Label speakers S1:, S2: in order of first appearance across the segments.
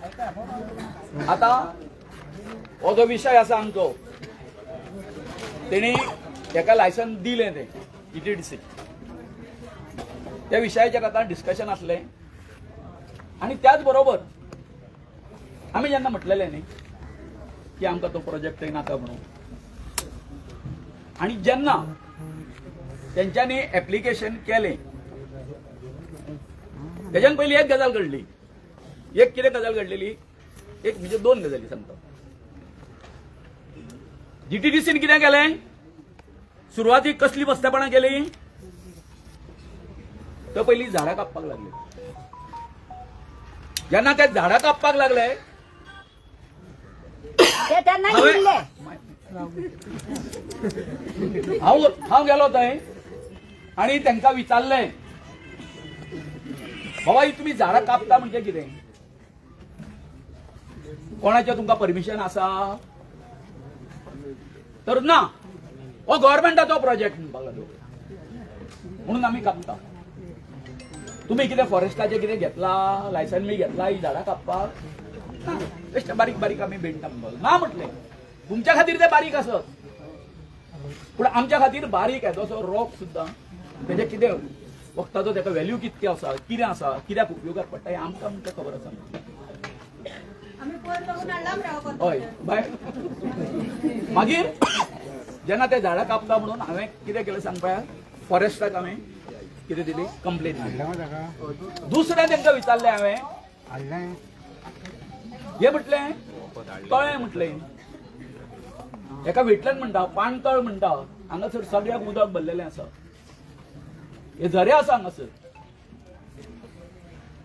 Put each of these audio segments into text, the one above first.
S1: आता हो जो विषय आसा आमचो तेणी एका लायसन दिले ते ETDC त्या विषयाचेर आता डिस्कशन आसले आणि त्याच बरोबर आम्ही जेन्ना म्हटलेले न्ही की आमकां तो प्रोजेक्ट नाका म्हणून आणि जेन्ना त्यांच्यानी ऍप्लिकेशन केले त्याच्यान पहिली एक गजाल घडली एक कितें गजाल घडलेली एक म्हणजे दोन गजाली सांगता GTDCन कितें केलें सुरवातीक कसली बस्तेपणां केली तर पहिली झाडां कापपाक लागले जेन्ना ते झाडां कापपाक लागले हांव गेलो थंय आणि तांकां विचारलें बाबा तुम्ही झाडां कापता म्हणजे कितें कोणाचें तुमकां परमिशन आसा तर ना हो गव्हर्नमेंटाचो प्रोजेक्ट म्हणपाक लागलो म्हणून आमी कापता तुम्ही कितें फॉरेस्टाचें कितें घेतला लायसन बी घेतला ही झाडां कापपाक ना बेश्टे बारीक बारीक आमी भेटता ना म्हटलें तुमच्या खातीर ते बारीक आसत पूण आमच्या खातीर बारीक येदोसो रॉक सुद्दां तेजे कितें वखदाचो तेका व्हॅल्यू कितके आसा कितें आसा कित्याक उपयोगाक पडटा हें आमकां खबर आसा हय बाय मागीर जेन्ना ते झाडां कापता म्हणून हांवें कितें केलें सांग पळय फॉरेस्टाक हांवें कितें दिली कंप्लेन दिली दुसरें तांकां विचारलें हांवें हे म्हटलें तळें म्हटलें एका वेटलँड म्हणटा पाणतळ म्हणटा हांगासर सगळ्याक उदक भरलेलें आसा हे झरे आसा हांगासर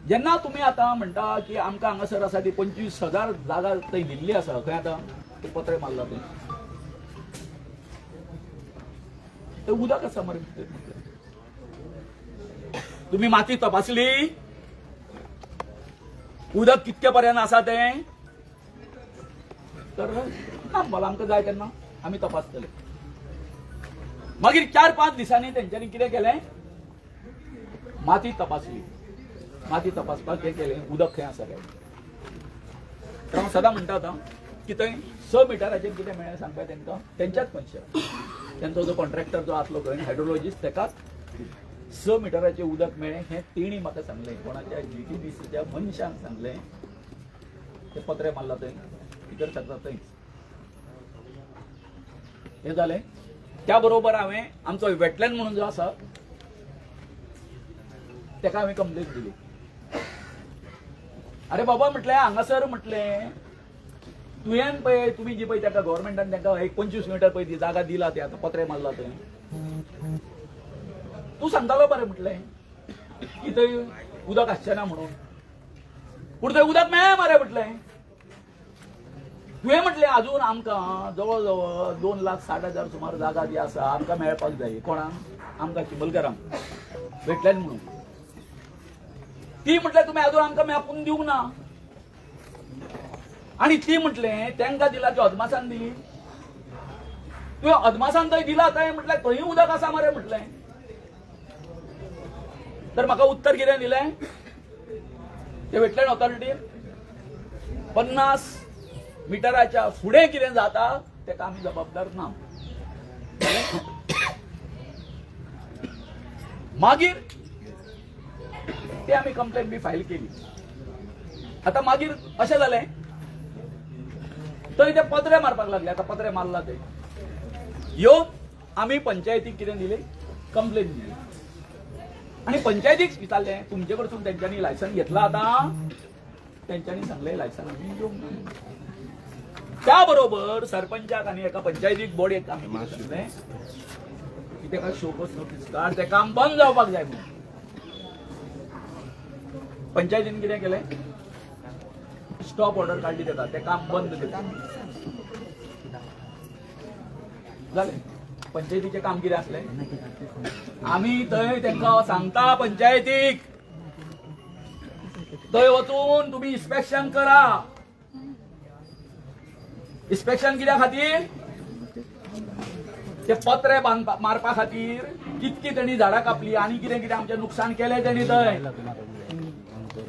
S1: जेन्ना तुम्ही आता म्हणटा की आमकां हांगासर आसा ती 25,000 जागा थंय दिल्ली आसा खंय आतां ते पत्रे मारला ते उदक आसा मरे तुम्ही माती तपासली उदक कितके पर्यंत आसा तें तर ना मला आमकां जाय तेन्ना आमी तपासतले मागीर 4-5 दिसांनी तेंच्यांनी कितें केलें माती तपासली माती तपासपाक हें केलें उदक खंय आसा काय तर हांव सदां म्हणटा आतां की थंय 6 मिटराचेर कितें मेळ्ळें सांगपा तांकां तेंच्याच मनशाक तेंचो जो कॉन्ट्रॅक्टर जो आसलो खंय हायड्रोलॉजिस्ट ताकाच 6 मिटराचें उदक मेळ्ळें हें तेणी म्हाका सांगलें कोणाच्या GTDCच्या मनशाक सांगलें ते पत्रे मारला थंय भितर सरता थंयच हें जालें त्या बरोबर हांवें आमचो वेटलँड म्हणून जो आसा तेका हांवें कंप्लेन दिली अरे बाबा म्हटलें हांगासर म्हटलें तुवें पळय तुमी जी पळय ताका गव्हर्नमेंटान तांकां एक 25 मिटर पळय ती जागा दिला ती आतां पत्रे मारला थंय तूं सांगतालो बरें म्हटलें की थंय उदक आसचें ना म्हणून पूण थंय उदक मेळ्ळें मरे म्हटलें तुवें म्हटलें आजून आमकां जवळ जवळ 2,60,000 सुमार जागा जी आसा आमकां मेळपाक जाय कोणाक आमकां चिंबलकारांक वेटलँड म्हणून ती म्हटलें तुमी आजून आमकां मेळपून दिवंक ना आणि ती म्हटलें तांकां दिला ती अदमासान दिली तुवें अदमासान थंय दिला थंय म्हटलें थंय उदक आसा मरे म्हटलें तर म्हाका उत्तर कितें दिलें ते वेटलँड ऑथॉरिटीन 50 मिटराच्या फुडें कितें जाता तेका आमी जबाबदार ना मागीर ते आमी कंप्लेन बी फायल केली आता मागीर अशें जालें थंय ते पत्रे मारपाक लागले आता पत्रे मारला ते येवन आमी पंचायतीक कितें दिलें कंप्लेन दिली आणि पंचायतीक विचारलें तुमचे कडसून तेंच्यांनी लायसन घेतला आतां तेंच्यांनी सांगलें लायसन आमी घेवंक ना त्या बरोबर सरपंचाक आनी एका पंचायतीक बोर्डाक आमी सांगलें की तेका शोकस नोटीस काड तें काम बंद जावपाक जाय म्हणून पंचायतीन कितें केलें स्टॉप ऑर्डर काडली तेका तें काम बंद केलें जालें पंचायतीचें काम कितें आसलें आमी थंय तेंकां सांगता पंचायतीक थंय वचून तुमी इन्स्पेक्शन करा इन्स्पेक्शन कित्या खातीर ते पत्रे मारपा खातीर कितकी तेणी झाडां कापली आनी कितें कितें आमचें नुकसान केलें तेणी थंय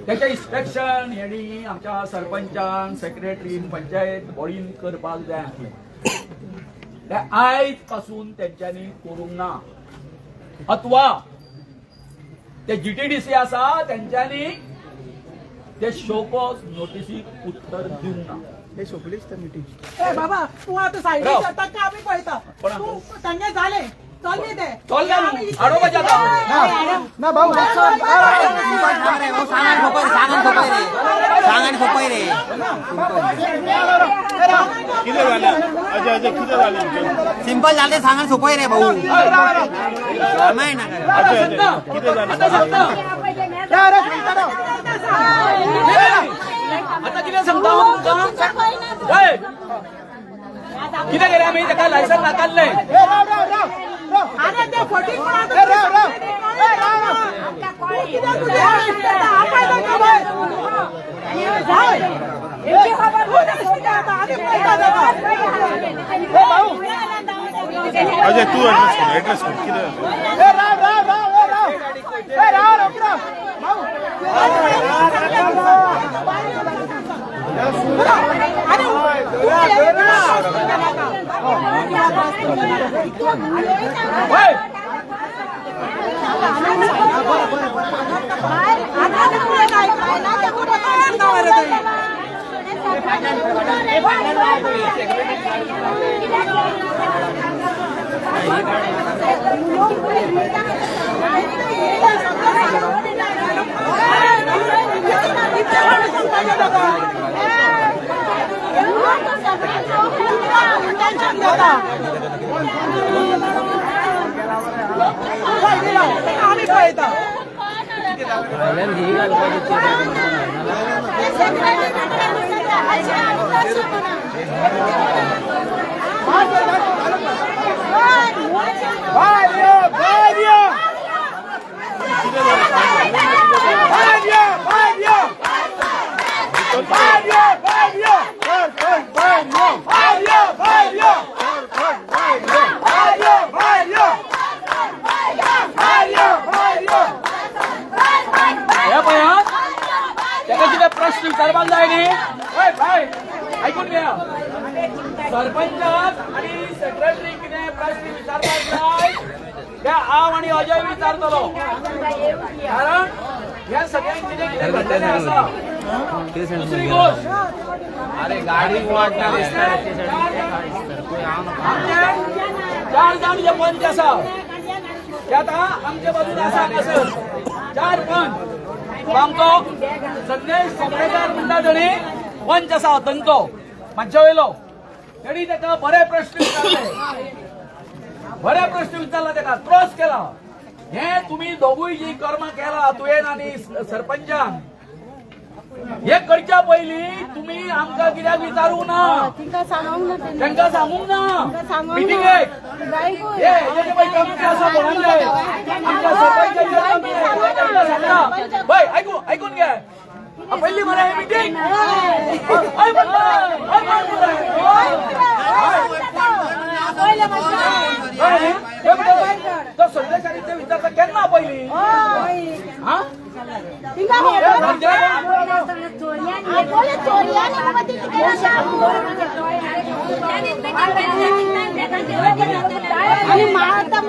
S1: त्याचे इन्स्पेक्शन यांनी आमच्या सरपंचान सेक्रेटरीन पंचायत बॉडीन करपाक जाय आसलें ते आयज पासून त्यांच्यानी करूंक ना अथवा ते जीटीडीसी आसा त्यांच्यानी ते शोकॉज नोटिसीक उत्तर दिवंक ना
S2: हे सोपलीच तर मिटिंग
S3: ए बाबा तू आता सायडीक जाता का आम्ही पळयता तू तांगे झाले चलले ते
S1: चल आडोबा जाता
S2: ना भाऊ
S4: सांगण खोपय रे
S5: किती झाले अजय अजय किती झाले
S4: सिंपल झाले सांगण सोपय रे भाऊ माहिती ना
S5: अजय अजय किती झाले
S1: आता किती सांगता तुमका किती केले आम्ही त्याका लायसन नाकारले
S3: अरे ते फोटी पण आता
S5: अजय तू ऍड्रेस कर किती
S3: आम्ही पळयता
S1: प्रश्न विचारपाक जाय न्ही ऐकून घ्या सरपंचाक आणि सेक्रेटरी कितें प्रश्न विचारपाक जाय ते हांव आणि अजय विचारतलो कारण ह्या सगळ्यांक कितें कितें घडलेलें आसा दुसरी गोष्ट
S4: अरे गाडी वाटणार
S1: आमचे 4 जाण जे पंच आसा ते आतां आमचे बाजून आसा कसं 4 पंच आमचो संदेश सोपडेकर म्हणटा तरी पंच आसा अतंको मागच्या वयलो तेणी ताका बरे प्रश्न विचारले ताका क्रॉस केला हे तुम्ही दोगूय जी कर्मां केला तुवेन आनी सरपंचान हे करच्या पयलीं तुम्ही आमकां कित्याक विचारूंक ना तांकां सांगूंक ना मिटिंगेक हे हेजे पळय कमिटी आसा कोणाले आमच्या सरपंचाच्या सांगना पळय ऐकून घे पहिली मरे हे मिटिंग तो संदेशारी ते विचारता केन्ना पहिली हा
S6: आणि मारता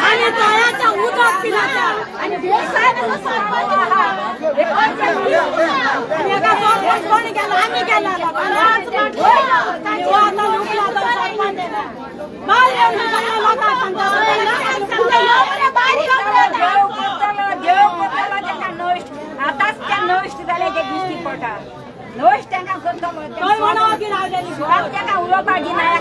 S6: आणि तळ्याचा उदक पिण्याचा आणि देवसाहेबांचा सरपंच हा एक आणि एका सरपंच कोणी गेला आम्ही गेला आता लोकला तर सरपंच आहे ना माल एवढं चांगला का सांगता
S7: आताच त्या नोष्ट झाले ते दिसती पोटा नोष्ट त्यांना कोणतं
S6: काय म्हणावं की राहिलेली
S7: त्या उलो पाडी नाही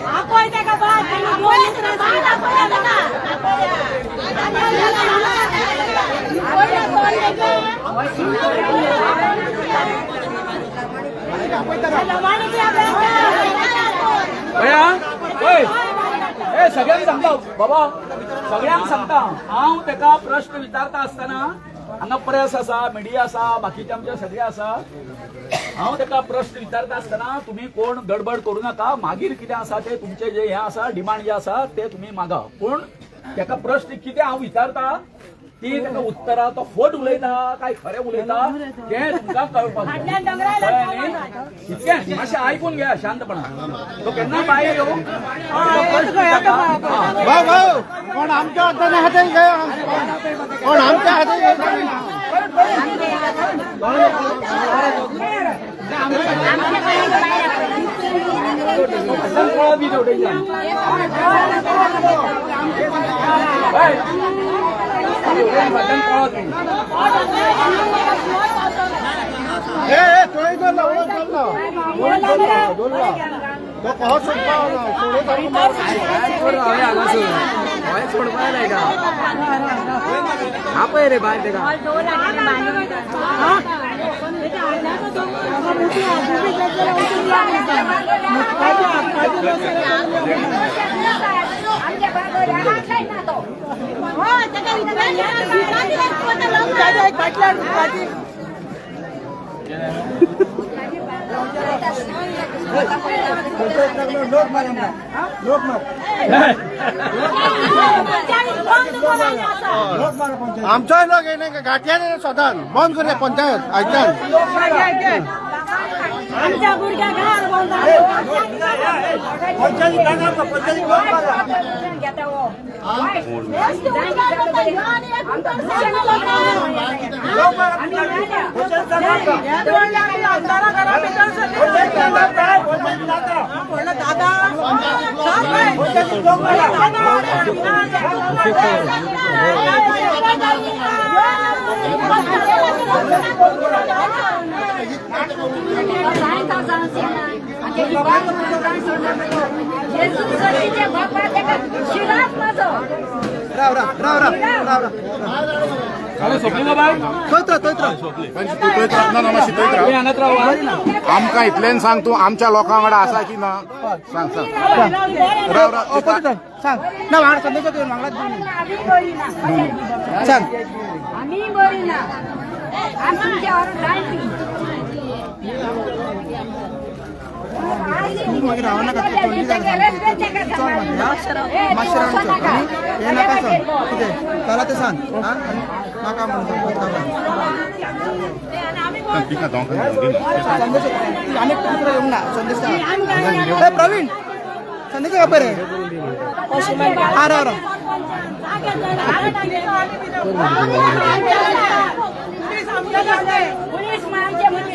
S6: आपण त्या का बाहेर त्यांना बोलायचं
S1: सगळ्यांक सांगता बाबा सगळ्यांक सांगता हांव तेका प्रश्न विचारता आसतना हांगा प्रेस आसा मिडिया आसा बाकीचे आमचे सगळे आसा हांव तेका प्रश्न विचारता आसतना तुम्ही कोण गडबड करू नका मागीर कितें आसा ते तुमचे जे हे आसा डिमांड जे आसा ते तुम्ही मागा पूण तेका प्रश्न कितें हांव विचारता ती तेका उत्तरा तो फोट उलयता काय खरें उलयता तें तुमकां कळपाक इतकें मातशें आयकून घ्या शांतपणान तो केन्ना भायर येवं
S2: भाऊ भाऊ कोण आमच्या हाताने हाते कोण आमच्या हाते रे बाहेर आमचा लोक येणे गाठ्या स्वतः बंद करे पंचायत ऐकतात
S6: आमच्या गुडघ्या घर
S7: घेता हो वाईट
S2: आमका इतल्यान सांग तू आमच्या लोकांकडे असा की ना सांग सांग सांग ना वाढ संदेश सांग
S7: आम्ही बरी ना आमच्यावर
S2: हे नका सांग किती त्याला ते सांग नका म्हणतो संदेश अनेक कुत्रा येऊन ना संदेश प्रवीण संदेश का बरे अरे अरे
S7: पोलीस आमच्या मध्ये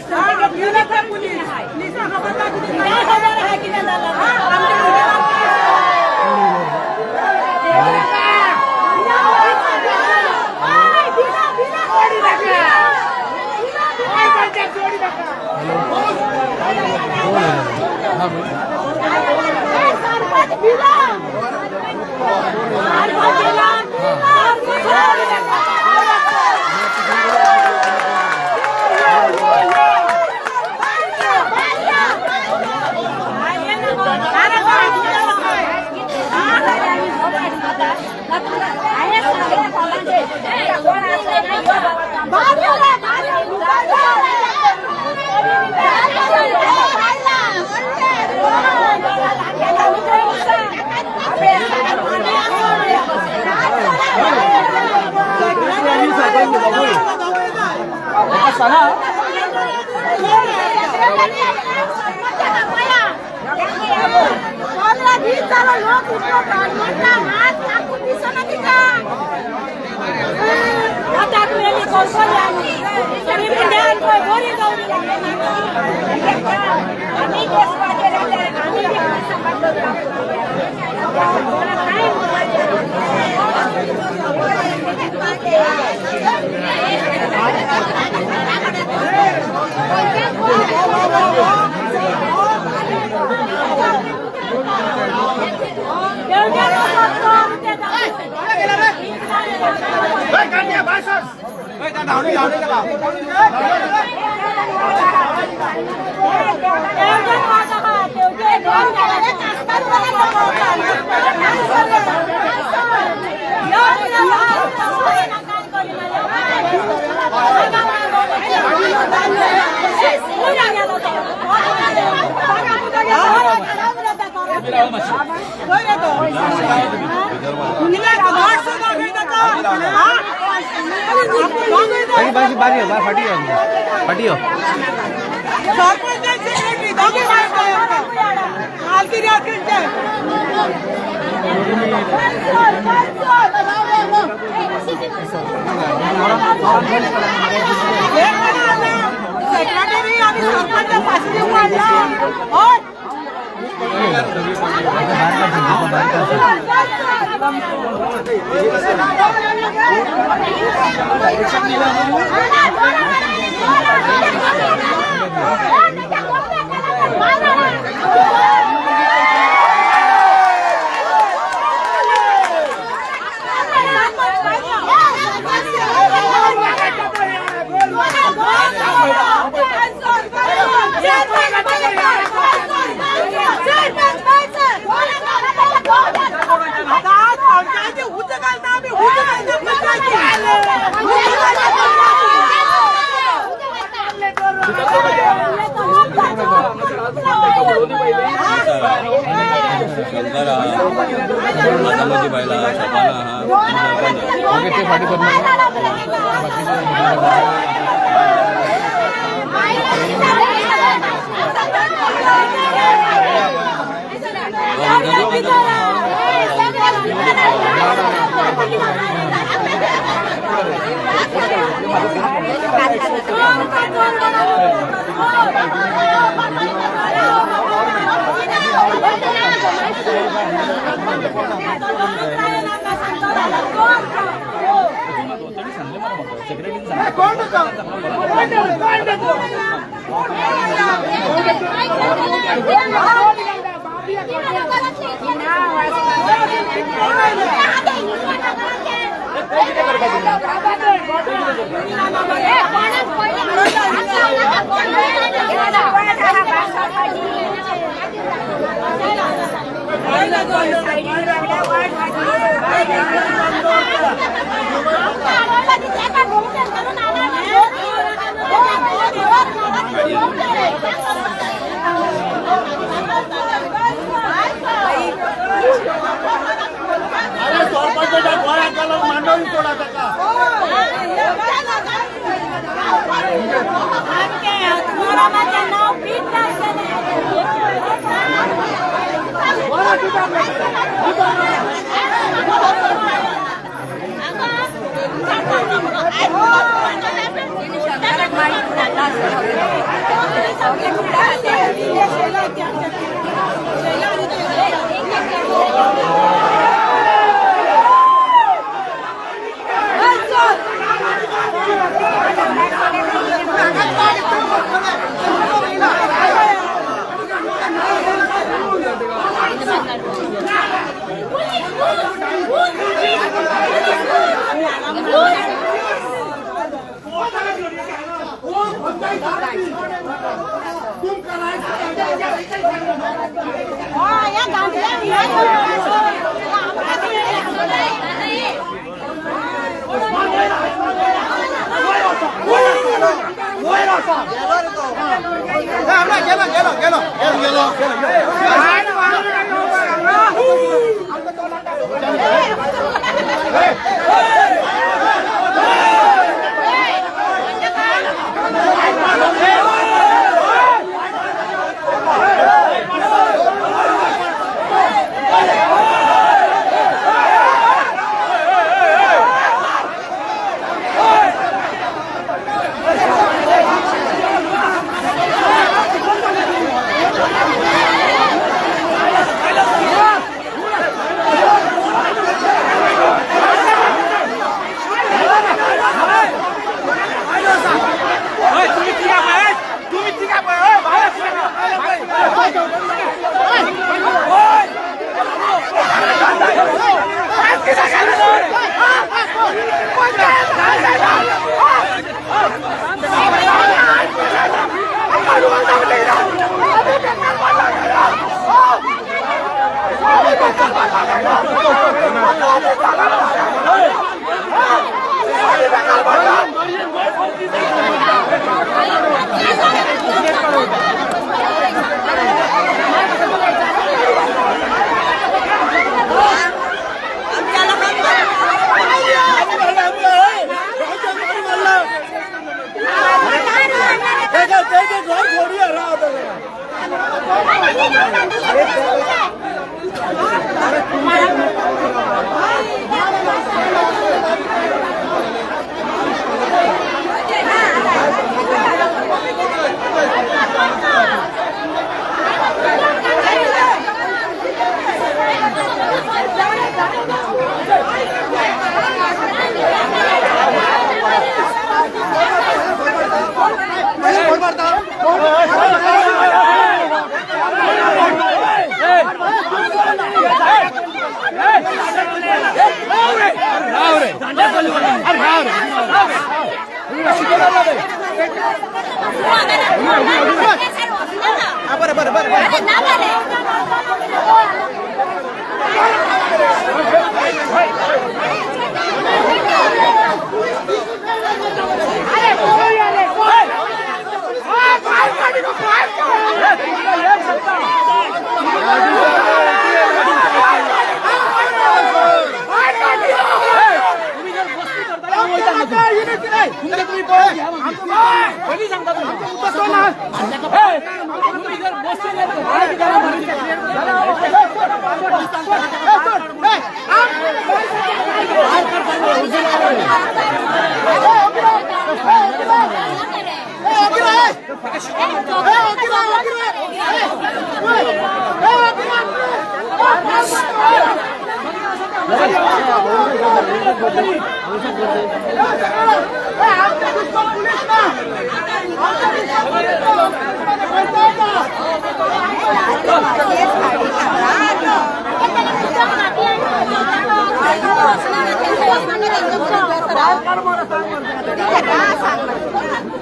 S6: हा
S2: Hey,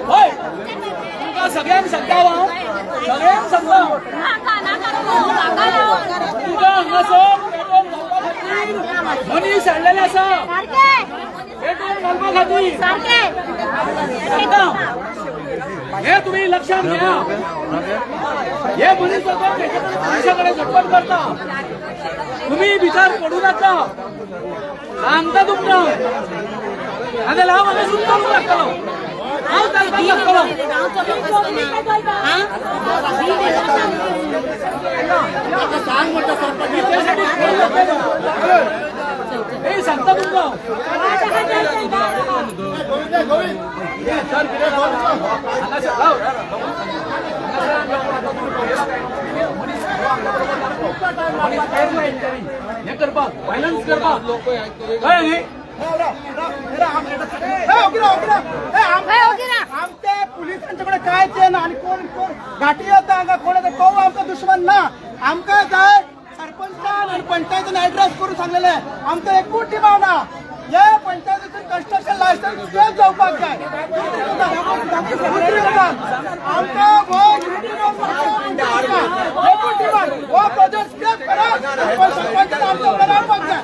S1: होय तुमका सगळ्यांक सांगता सगळ्यांक सांगता तुका हांगासर पेट्रोल घालपा खातीर मनीस हाडलेले आसा पेट्रोल घालपा खातीर सांगता हे तुम्ही लक्षात घ्या हे मनीस पुलिसा कडेन झटपट करता तुम्ही भितर पडू नाका सांगता तुमकां नाजाल्यार हांव हांगा सुद्दां लागतलो हांव चलपाक लागतलो हे सांगता तुमकां हे करपाक फायनान्स करपाक कळ्ळें न्ही
S2: आमच्या पुलिसांच्याकडे काय ते ना आणि कोण कोण गाठी येता हांगा कोण येता तो आमचा दुश्मन ना आमकां जाय सरपंचान आणि पंचायतीन ऍड्रेस करून सांगलेले आमचा एकूच डिमांड हा हे पंचायतीतून कन्स्ट्रक्शन लायसन्स स्टेप जावपाक जाय आमकां एकूच डिमांड हो प्रोजेक्ट स्टेप करा सरपंचान आमच्या फुडें रावपाक जाय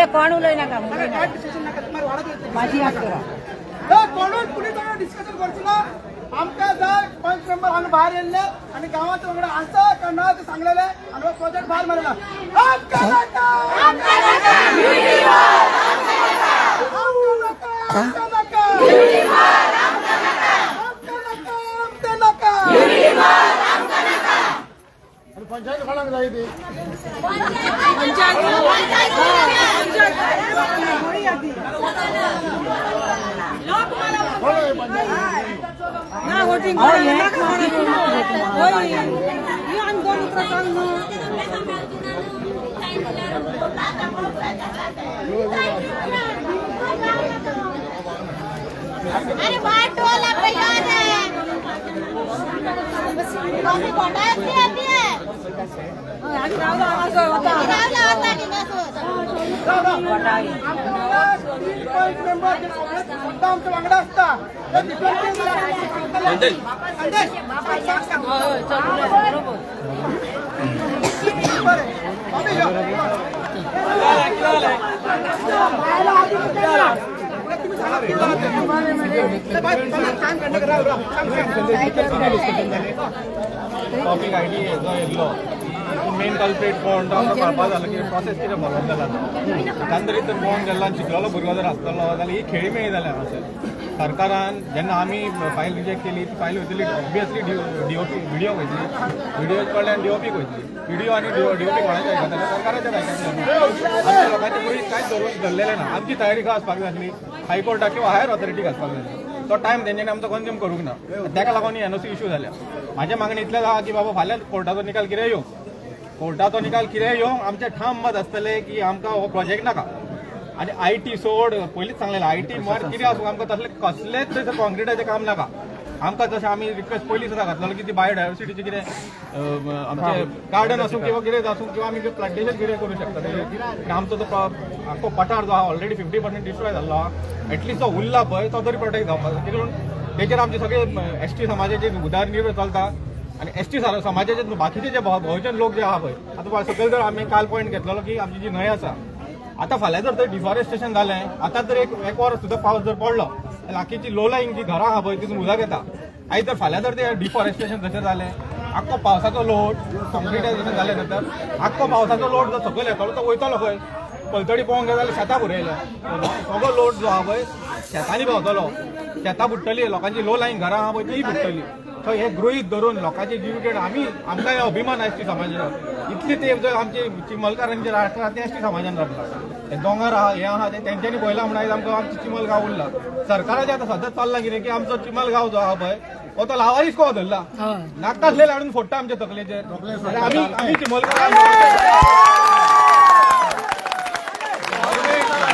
S7: कोण उलय नाका माझी हात करा
S2: कोणूच पुलिसांना डिस्कशन करची ना आमकां जाय पंच मेंबर हांगा भायर येयल्ले आनी गांवांत वांगडा आसा काय ना ते सांगलेले आनी हो प्रोजेक्ट भायर मारला आमकां नाका आमकां नाका आमकां नाका पंचायत कोणाक जाय ती
S6: अरे बात टोला तैयार है कॉफी पटाती आती है रावला होता नहीं ना
S2: पंच मेंबर सुद्धा आमच्या वांगडा असता
S5: टॉपिक आयडी जो येयल्लो मेन कल्प्रेट कोण तो कळपा जालो की प्रोसेस कितें फॉलो जाला एकंदरीत जर कोण गेल्लो आनी शिकलेलो भुरगो जर आसतलो जाल्यार ही खेळी मेळी जाल्यार अशें सरकारान जेन्ना आमी फायल रिजेक्ट केली ती फायल वयतली ऑब्वियसली डीओपी व्हिडिओ वयतली व्हिडिओ कडल्यान डीओपीक वयतली व्हिडिओ आनी डीओपी कोणाचें आयकतले सरकाराच्या आयकतले आमच्या लोकांच्या कुडीत कांयच धरलेलें ना आमची तयारी खंय आसपाक जाय आसली हायकोर्टाक किंवा हायर ऑथॉरिटीक आसपाक जाय तो टायम तेंच्यांनी आमचो कंज्यूम करूंक ना ताका लागून ही एनओसी इश्यू जाल्या म्हाजें मागणी इतलें आसा की बाबा फाल्यां कोर्टाचो निकाल कितें येवं कोर्टाचो निकाल कितें येवं आमचें ठाम मत आसतलें की आमकां हो प्रोजेक्ट नाका आणि IT सोड पयलींच सांगलेलें IT मार कितें आसूं आमकां तसलें कसलेंच थंयसर कॉन्क्रिटाचें काम नाका आमकां जशें आमी रिक्वेस्ट पयलीं सुद्दां घातलेलो की ती बायोडायवर्सिटीचें कितें आमचें गार्डन आसूं किंवा कितें आसूं किंवा आमी प्लांटेशन कितें करूं शकता आनी आमचो जो आख्खो पठार जो आहा ऑलरेडी 50% डिस्ट्रॉय जाल्लो आहा एटलिस्ट जो उरला पळय तो तरी प्रोटेक्ट जावपाक जाय कित्याक लागून तेजेर आमचे सगळे ST समाजाचे उदारनिर्वाह चलता आणि ST समाजाचे बाकीचे जे बहुजन लोक जे आहा पळय आतां सकयल जर आमी काल पॉयंट घेतलेलो की आमची जी न्हंय आसा आतां फाल्यां जर थंय डिफॉरेस्टेशन जालें आतां जर एक वर सुद्दां पावस जर पडलो जाल्यार लागींची लो लायिंग जी घरां आहा पळय तितून उदक येता आयज जर फाल्यां जर ते डिफॉरेस्टेशन जशें जालें आख्खो पावसाचो लोड कॉन्क्रिटायझेशन जालें नंतर आख्खो पावसाचो लोड जो सकयल येतलो तो वयतलो खंय पलतडी पळोवंक गेले जाल्यार शेतां भरयले सगळो लोड जो आहा पळय शेतांनी पावतलो शेतां बुडटली लोकांची लो लायिंग घरां आहा पळय तीय बुडटली सो हे गृहीत धरून लोकांचे जीव आमकां अभिमान ST समाजाचो इतली ते जर आमचे चिमलकारांचे राष्ट्रात ते ST समाजान राखला हे दोंगर आहा हे आहा ते तेंच्यांनी पळयलां म्हणून आयज आमकां आमचो चिमलगांव उरला सरकाराचें आतां सद्दां चल्लां कितें की आमचो चिमलगांव जो आहा पळय हो तो लावारीस को धरला नाका आसलेले हाडून फोडटा आमच्या तकलेचेर आमी चिमलकार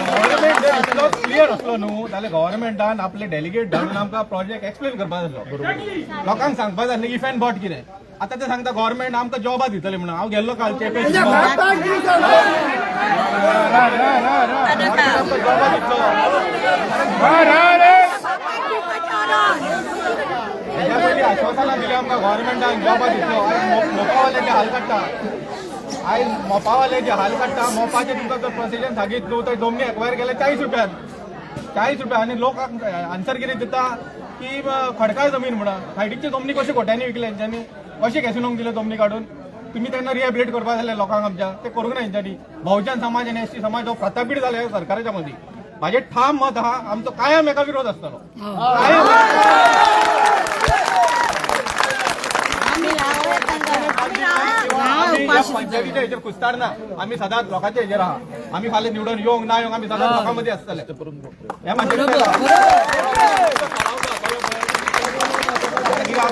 S5: गव्हर्नमेंट जर इतलो क्लियर असलो न्हू जाल्यार गव्हर्नमेंटान आपले डेलिगेट धाडून आमकां प्रोजेक्ट एक्सप्लेन करपाक जाय लोकांक सांगपाक जाय न्ही इफ एंड बट कितें आतां ते सांगता गव्हर्नमेंट आमकां जॉबां दितले म्हणून हांव गेल्लो काल चेपें जॉबां दितलो हेज्या पयलीं आश्वासनां दिलीं आमकां गव्हर्नमेंटान जॉबां दितलो आयज मोपावाले हाल काडटा आयज मोपावाले जे हाल काडटा मोपाचे तुमकां जर प्रोसिजन सांगीत न्हू तर दोमनी एक्वायर केले 40 रुपया आनी लोक आन्सर कितें दिता की खडकाळ जमीन म्हणून सायडीची जमनी कशी खोट्यांनी विकले हेंच्यांनी कशें कॅसिनोक दिले जमनी काडून तुम्ही त्यांना रिहॅबिलिट करपाक जाय लोकांक आमच्या ते करूंक ना हेंच्यांनी बहुजन समाज आनी ST समाज हो प्रतापीड जाले सरकाराच्या मदीं म्हाजें ठाम मत आहा आमचो कायम एका विरोध आसतलो पंचायतीच्या हेचेर कुस्तार ना आमी सदांच लोकांच्या हेचेर आहा आमी फाल्यां निवडून येवंक ना येवंक आमी सदांच लोकां मदीं आसतले हे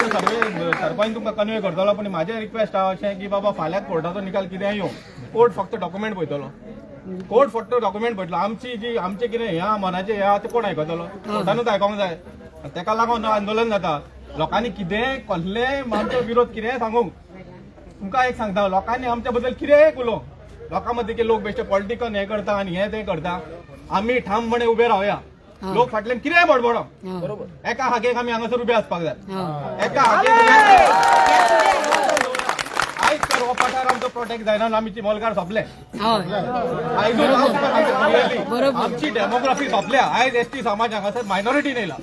S5: सर्वे सरपंच तुमकां कन्वे करतलो पण म्हाजें रिक्वेस्ट आहा अशें की बाबा फाल्यां कोर्टाचो निकाल कितें येवं कोर्ट फक्त डॉक्युमेंट पळयतलो कोर्ट फक्त डॉक्युमेंट पळयतलो आमचें कितें हें आहा मनाचें हें आहा तें कोण आयकतलो कोर्टानूच आयकोंक जाय तेका लागून आंदोलन जाता लोकांनी कितें कसलें आमचो विरोध कितें सांगूंक तुमकां एक सांगता लोकांनी आमच्या बद्दल कितें उलोवंक लोकां मदीं लोक बेश्टे पॉलिटिकल हें करता आनी हें तें करता आमी ठामपणे उबे रावया लोक फाटल्यान कितें बडबडो बरोबर एका हाकेक आमी हांगासर उबे आसपाक जाय एका हाकेक आयज तर हो पठार आमचो प्रोटेक्ट जायना आमी चिमलकार सोंपले आमची डेमोग्राफी सोंपल्या आयज ST समाज हांगासर मायनॉरिटीन येयला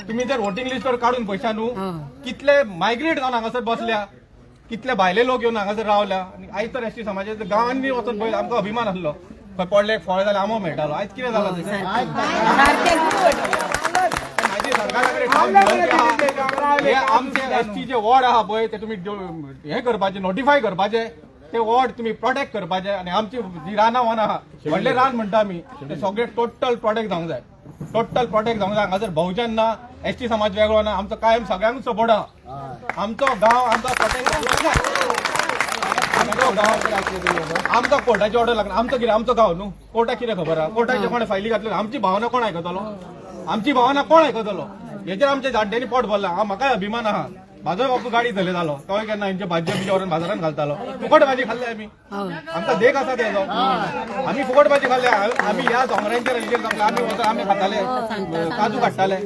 S5: तुमी जर वोटिंग लिस्टवर काडून पयशा न्हू कितले मायग्रेट जावन हांगासर बसल्या कितले भायले लोक येवन हांगासर रावल्या आनी आयज तर ST समाजाच्या गांवांनी वचून पळय आमकां अभिमान आसलो खंय पडले फळ जाल्यार आंबो मेळटालो आयज कितें जालां हे आमचे ST जे वॉर्ड आहा पळय ते तुमी हे करपाचे नोटिफाय करपाचे ते वॉर्ड तुमी प्रोटेक्ट करपाचे आनी आमची जी रानां वनां आहा व्हडले रान म्हणटा आमी ते सगळे टोटल प्रोटेक्ट जावंक जाय हांगासर बहुजन ना ST समाज वेगळो ना आमचो कायम सगळ्यांक सपोर्ट आहा आमचो गांव आमचा प्रोटेक्ट आमकां कोर्टाची ऑर्डर लागना आमचो कितें आमचो गांव न्हू कोर्टाक कितें खबर आहा कोर्टाचे कोणें फायली घातल्यो आमची भावना कोण आयकतलो हेचेर आमच्या जाणट्यांनी पोट भरला म्हाकाय अभिमान आहा म्हाजोय बापूय गाडी चलय जालो तोय केन्ना हेंचे भाजी बिजी व्हरून बाजारांत घालतालो फुकट भाजी खाल्ले आमी आमकां देख आसा तेजो आमी फुकट भाजी खाल्ले आमी ह्या दोंगरांचेर हेचेर आमी खाताले काजू काडटाले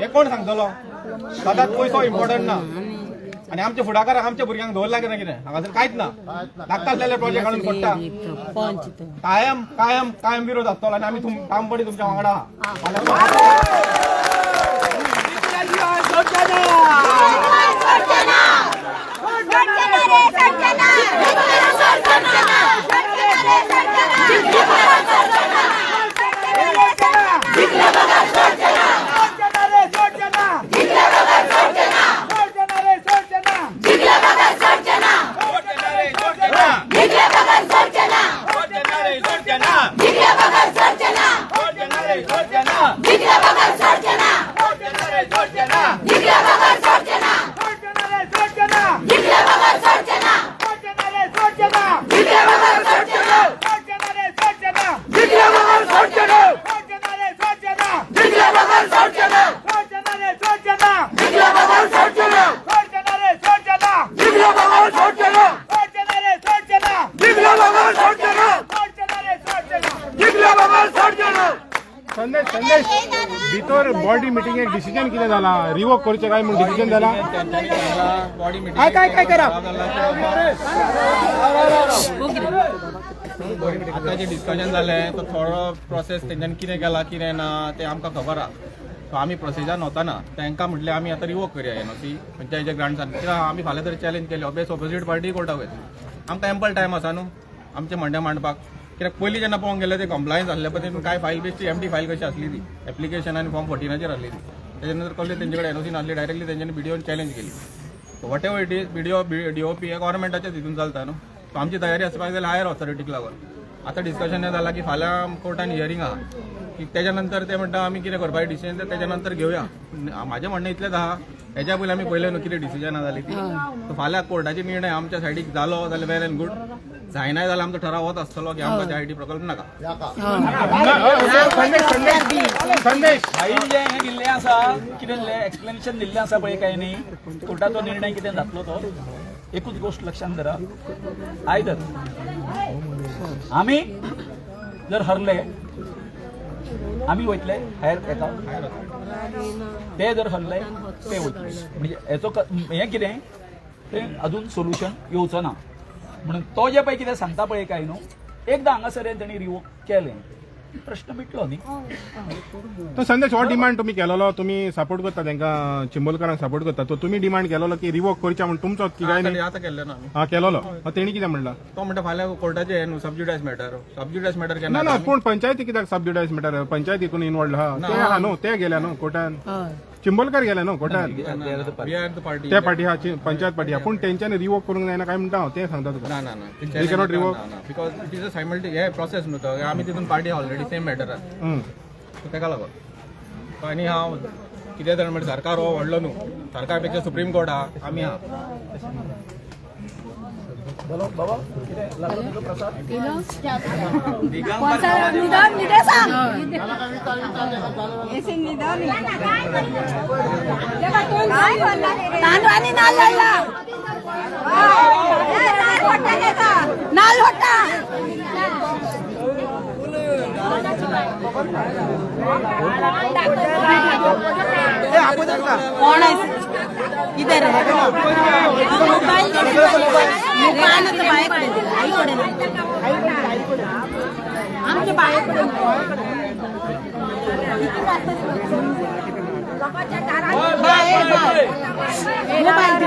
S5: हे कोण सांगतलो सदांच पयसो इम्पॉर्टंट ना आनी आमच्या फुडाकाराक आमच्या भुरग्यांक दवरला कितें कितें हांगासर कांयच ना नाका आसलेले प्रोजेक्ट हाडून फोडटा कायम विरोध आसतलो आनी आमी ठामपणी तुमच्या वांगडा
S6: जिंकले
S5: संदेश भितर बॉडी मिटिंगेक डिसिजन कितें जाला रिवोक करचें काय म्हणून डिसिजन जाला बॉडी मिटिंग
S2: काय करा
S5: आता जे डिस्कशन जालें तो थोडो प्रोसेस तेंच्यांनी कितें केला कितें ना तें आमकां खबर आहा सो आमी प्रोसिजर नव्हताना तांकां म्हटलें आमी आतां रिवोक करया एनओसी पंचायतीच्या ग्रांट्सान कित्याक आमी फाल्यां तरी चॅलेंज केलें ऑबियस ऑपोजीट पार्टी कोर्टाक वयतली आमकां एम्पल टायम आसा न्हू आमचें म्हणणें मांडपाक कित्याक पयलीं जेन्ना पळोवंक गेलें ते कंप्लायन्स आसले पळय काय फायल बेस्टची एमटी फायल कशी आसली ती एप्लिकेशन आनी फॉर्म 14 आसली ती तेच्या नंतर कळ्ळें तेंचे कडेन एनओसी नासली डायरेक्टली तेंच्यांनी बीडीओन चॅलेंज केली what ever it is DOP हे गव्हर्मेंटाच्या हितून चलता न्हू सो आमची तयारी आसपाक जाय हायर ऑथॉरिटीक लागून आतां डिस्कशन हें जालां की फाल्यां कोर्टान हियरींग आहा की तेच्या नंतर ते म्हणटा आमी कितें करपाचें डिसिजन तें तेच्या नंतर घेवया म्हाजें म्हणणें इतलेंच आहा हेच्या पयलीं आमी पळयलें न्हू कितें डिसिजनां जाली ती सो फाल्यां कोर्टाचे निर्णय आमच्या सायडीक जालो जाल्यार वेल एंड गूड जायनाय जाल्यार आमचो ठराव होत आसतलो की आमकां त्या आयटी प्रकल्प नाका संदेश
S1: फाईल जे हें दिल्लें आसा कितें एक्सप्लेनेशन दिल्लें आसा पळय काय न्ही कोर्टाचो निर्णय कितें जातलो तो एकूच गोष्ट लक्षांत धरा आयदर आमी जर हरले आमी वयतले हायर एका ते जर हरले ते वयतले म्हणजे हेचो हें कितें तें अजून सोल्युशन येवचो ना म्हणून तो जे पळय कितें सांगता पळय काय न्हू एकदां हांगासर तेणी रिवोक केलें प्रश्न मिटलो न्ही
S5: तो संदेश हो डिमांड तुम्ही केलेलो तुम्ही सपोर्ट करता तांकां चिंबोलकरांक सपोर्ट करता तो तुम्ही डिमांड केलेलो की रिवोक करच्या म्हणून तुमचो की काय नाही आतां केल्लें ना आमी हा केलेलो तेणी कितें म्हणला तो म्हणटा फाल्यां कोर्टाचे न्हू सबज्युडायज मॅटर ना केन्ना ना पूण पंचायती कित्याक सबज्युडायज मॅटर पंचायत हितून इन्वॉल्ड आहा ते आहा न्हू ते गेल्या न्हू कोर्टान चिंबोलकर गेले न्हू कोर्टान वी आर द पार्टी त्या पार्टी हा पंचायत पार्टी हा पूण तेंच्यांनी रिवोक करूंक जायना काय म्हणटा हांव ते सांगता तुका ना ना ना They cannot revoke? Because it is a सायमल्टी हे प्रोसेस न्हू तो आमी तितून पार्टी ऑलरेडी सेम मॅटरान सो तेका लागून आनी हांव कितें जाण म्हणजे सरकार हो व्हडलो न्हू सरकार पेक्षा सुप्रीम कोर्ट आहा आमी आहा
S1: बाबा कितें लागलो तुका प्रसाद
S6: कोणता निदान निदे सांग ऐसे निदान तांदवानी नाल लायला नाल होता कौन है इधर है मोबाइल तो बाइक आई कोडे आमचे बाइक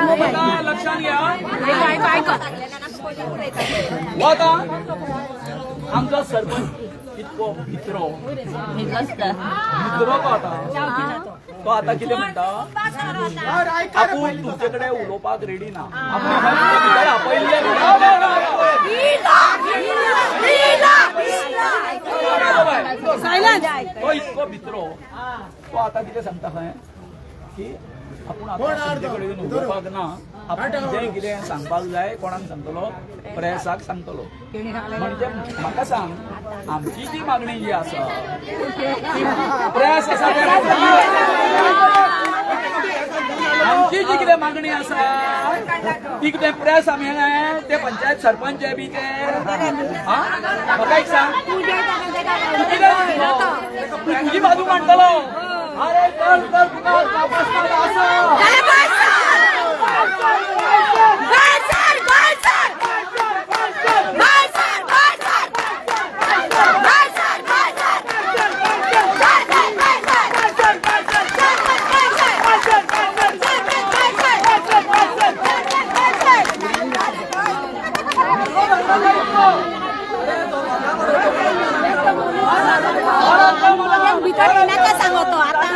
S6: मोबाइल
S1: लक्षात घ्या आता आमचा सरपंच इतको मित्रो तो आता कितें म्हणटा आपूण तुमचे कडेन उलोवपाक रेडी ना तो इतको मित्रो तो आता कितें सांगता खंय की आपूण तुमचे कडेन उलोवपाक ना आपूण जें कितें सांगपाक जाय कोणाक सांगतलो प्रेसाक सांगतलो म्हणजे म्हाका सांग आमची जी मागणी जी आसा प्रेस आसा आमची जी कितें मागणी आसा ती कितें प्रेस आमी ते पंचायत सरपंच बी ते म्हाका एक सांग तुजी बाजू मांडटलो अरे तर तुका आसा
S6: सांगतो आता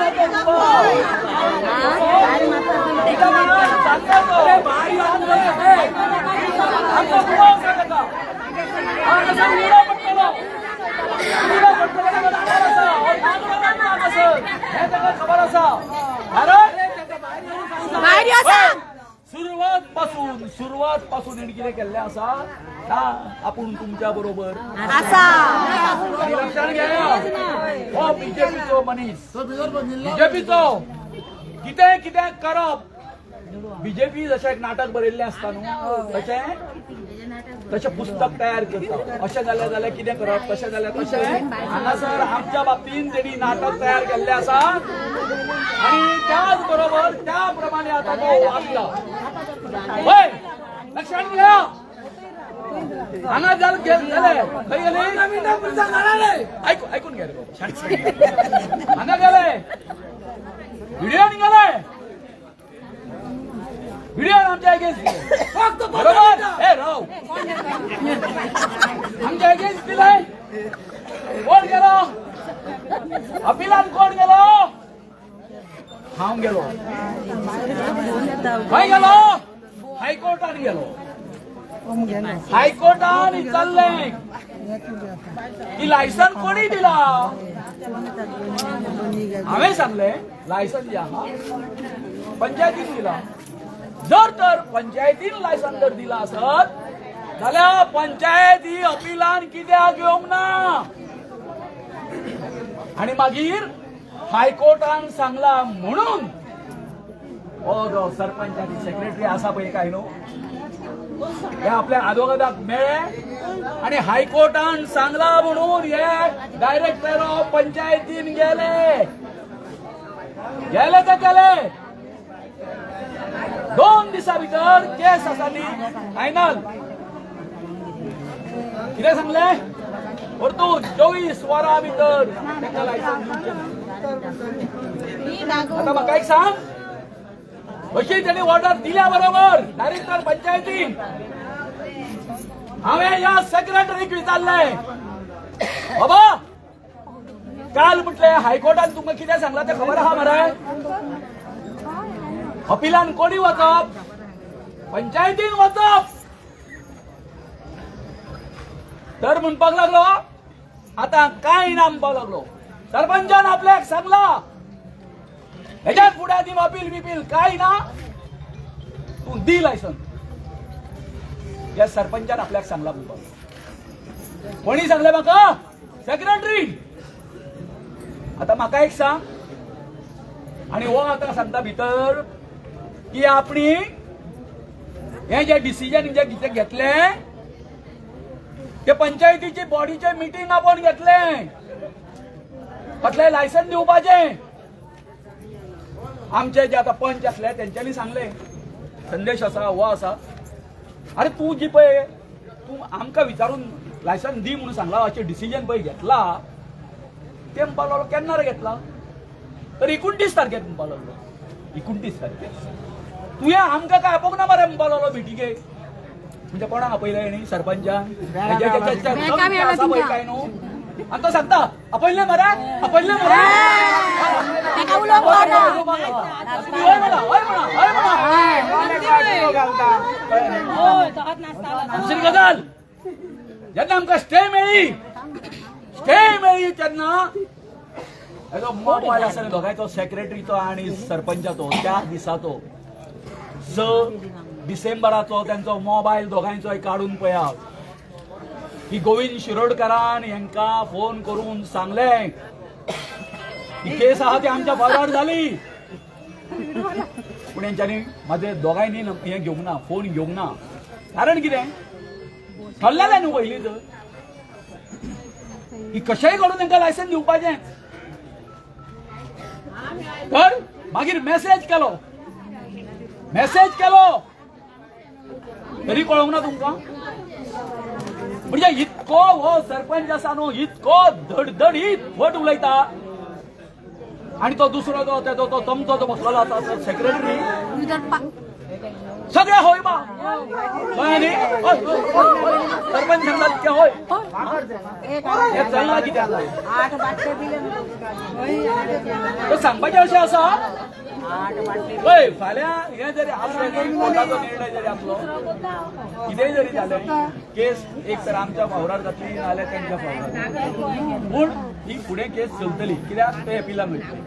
S1: सुरुवात पासून कितें केल्लें आसा आपूण तुमच्या बरोबर लक्षात घ्या हो बीजेपीचो मनीस बीजेपीचो कितें कितें करप बीजेपी जशें एक नाटक बरयल्लें आसता न्हू तशें तशें पुस्तक तयार करता अशें जाल्यार कितें करप तशें जाल्यार तशें हांगासर आमच्या बाबतीन तेणी नाटक तयार केल्लें आसा आनी त्याच बरोबर त्या प्रमाणे आतां तो वाचता होय लक्षात घ्या हांगा जाले खंय गेले ऐकून घे रे बाबा हांगा गेले व्हिडिओन गेले व्हिडिओ आमच्या अगेन्स्ट बरोबर हे राव आमच्या अगेन्स्ट दिलाय कोण गेलो अपिलान कोण गेलो हांव गेलो खंय गेलो हायकोर्टान गेलो हायकोर्टान विचारले की लायसन कोणी दिला हांवें सांगले लायसन जे आहा पंचायतीन दिला जर तर पंचायतीन लायसन जर दिला असत जाल्यार पंचायत ही अपिलान कित्याक घेवंक ना आणि मागीर हायकोर्टान सांगला म्हणून हो जो सरपंच आणि सेक्रेटरी आसा पळय काय न्हू हे आपल्या आदोगादाक मेळ्ळे आणि हायकोर्टान सांगला म्हणून हे डायरेक्टर ऑफ पंचायतीन गेले ते गेले 2 दिसा भितर केस आसा ती फायनल कितें सांगले परतून 24 वरां भितर ताका लायसन आता म्हाका एक सांग अशी त्यांनी ऑर्डर दिल्या बरोबर डायरेक्टर पंचायतीन हांवें ह्या सेक्रेटरीक विचारले बाबा काल म्हटले हायकोर्टान तुमकां कितें सांगला तें खबर आहा मरे अपिलान कोणी वचप पंचायतीन वचप तर म्हणपाक लागलो आता काय ना म्हणपाक लागलो सरपंचान आपल्याक सांगला हेच्या फुड्या ती अपील बिपील काय ना तू दी लायसन या सरपंचान आपल्याक सांगला म्हणपाक कोणी सांगले म्हाका सेक्रेटरी आता म्हाका एक सांग आणि हो आता सांगता भितर की आपणी हे जे डिसिजन जे घेतले ते पंचायतीची बॉडीचे मीटिंग आपण घेतले फाटले लायसन दिवपाचे आमचे जे आता पंच असले त्यांच्यानी सांगले संदेश असा हो असा अरे तू जी पळय तू आमकां विचारून लायसन दी म्हणून सांगला अशें डिसिजन पळय घेतला ते म्हणपाक लागलो केन्ना रे घेतला तर 29 तारखेक म्हणपाक लागलो 29 तारखेक तुवें आमकां काय आपोवंक ना मरे म्हणपाक लागलो मिटिंगेक म्हणजे कोणाक आपयले न्ही सरपंचान काय न्हू आणि तो सांगता आपयले मरे दुसरी गजाल जेन्ना आमकां स्टे मेळ्ळी तेन्ना हेजो मोबायल आसा दोगांयचो सेक्रेटरीचो आनी सरपंचाचो त्या दिसाचो 6 डिसेंबराचो त्यांचो मोबायल दोगांयचोय काढून पळयात की गोविंद शिरोडकरान हेंकां फोन करून सांगले ही केस आहा ती आमच्या फॉरवर्ड जाली पूण हेंच्यांनी माझे दोगांयनी हे घेवंक ना फोन घेवंक ना कारण कितें ठरलेलें न्हू पयलींच की कशेंय करून तांकां लायसन दिवपाचें तर मागीर मेसेज केलो तरी कळोंक ना तुमकां म्हणजे इतको हो सरपंच आसा न्हू इतको धडधडीत फट उलयता आणि तो दुसरो तो तमचो जो बसलेलो आसा सेक्रेटरी सगळे होय बा सरपंच सांगता तितके होय हे चल्ला कित्याक सांगपाचें अशें आसा पळय फाल्यां हे जरी आसलें कोर्टाचो निर्णय जरी आसलो कितेंय जरी जालें केस एक तर आमच्या फावरार जातली नाल्यार तांच्या फावरार पूण ही फुडें केस चलतली कित्याक ते अपिलान वयतले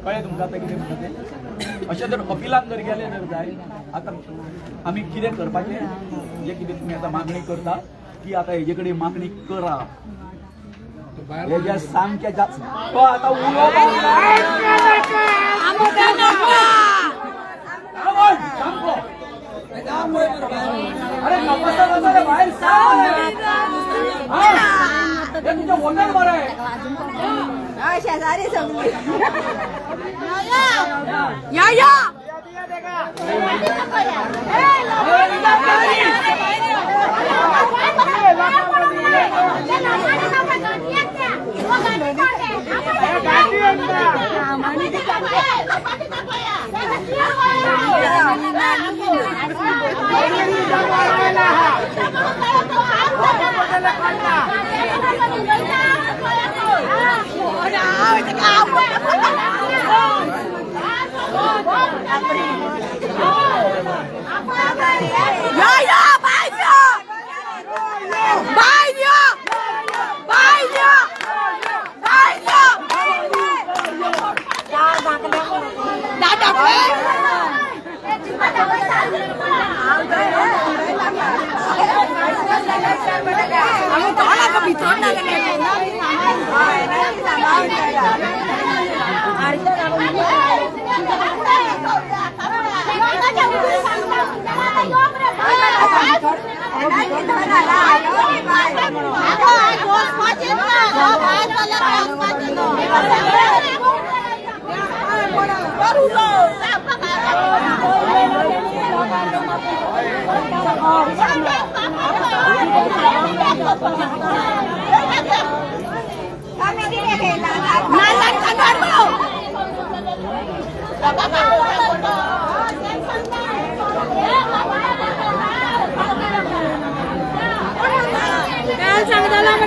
S1: कळ्ळें तुमकां आतां कितें म्हणटा तें अशें जर अपिलान जर गेलें जर जाय आतां आमी कितें करपाचें जें कितें तुमी आतां मागणी करता की आतां हेजे कडेन मागणी करा हेजे सामकें तो आतां अरे बसा बसा रे, बाहेर सांग. हा? हे तुझ्या वोटर बरं आहे.
S7: शेजारी सगळी या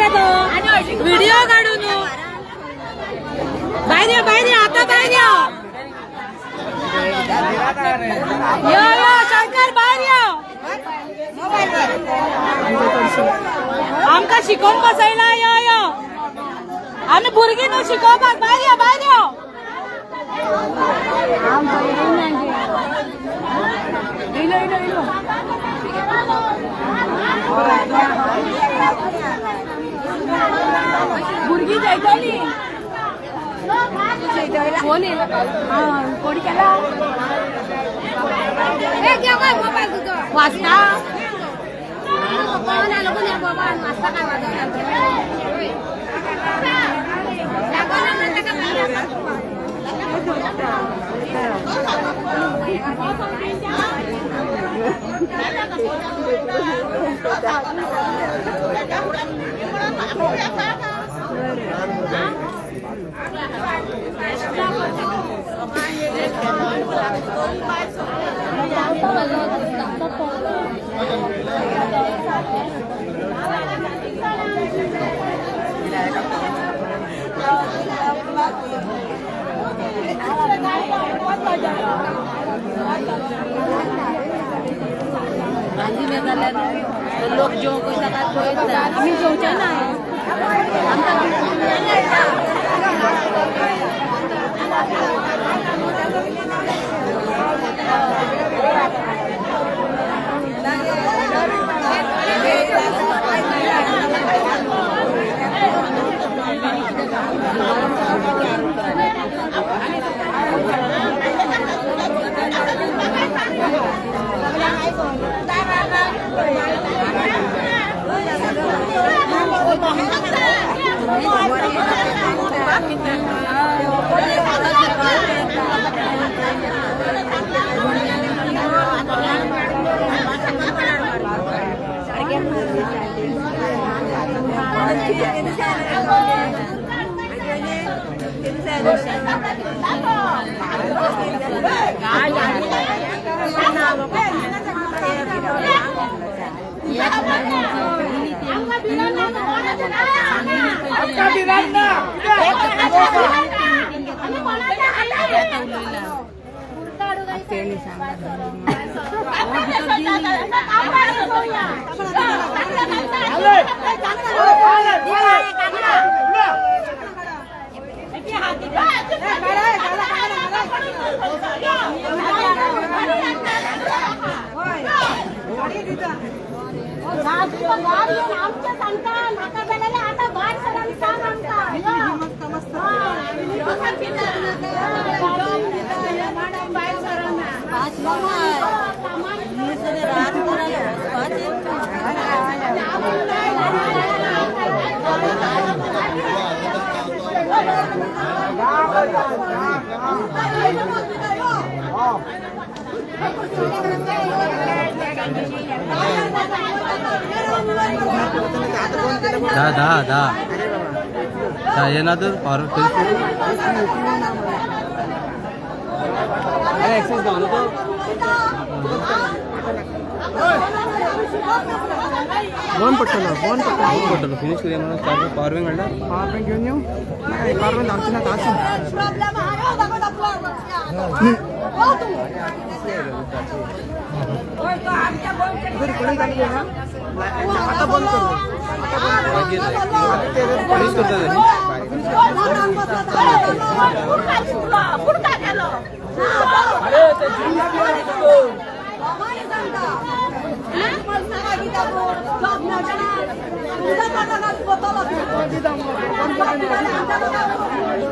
S7: व्हिडिओ काढून बाहेर बाहेर आता बाहेर यो शंकर बाहेर आमका शिकवून बसायला यो आम्ही भुरगी न्हू शिकवपाक बाहेर बाहेर भुरगी जायतली कोणी केला वाचता लोक जेवण पैसा आम्ही जेवच्या नाही
S8: येणार तर
S2: वन पटलं
S8: फिनिश करूया म्हणून पॉवर बँक आणला
S2: पॉवर बँक घेऊन येऊ नाही पॉवर बँक आमची ना तास आता बंद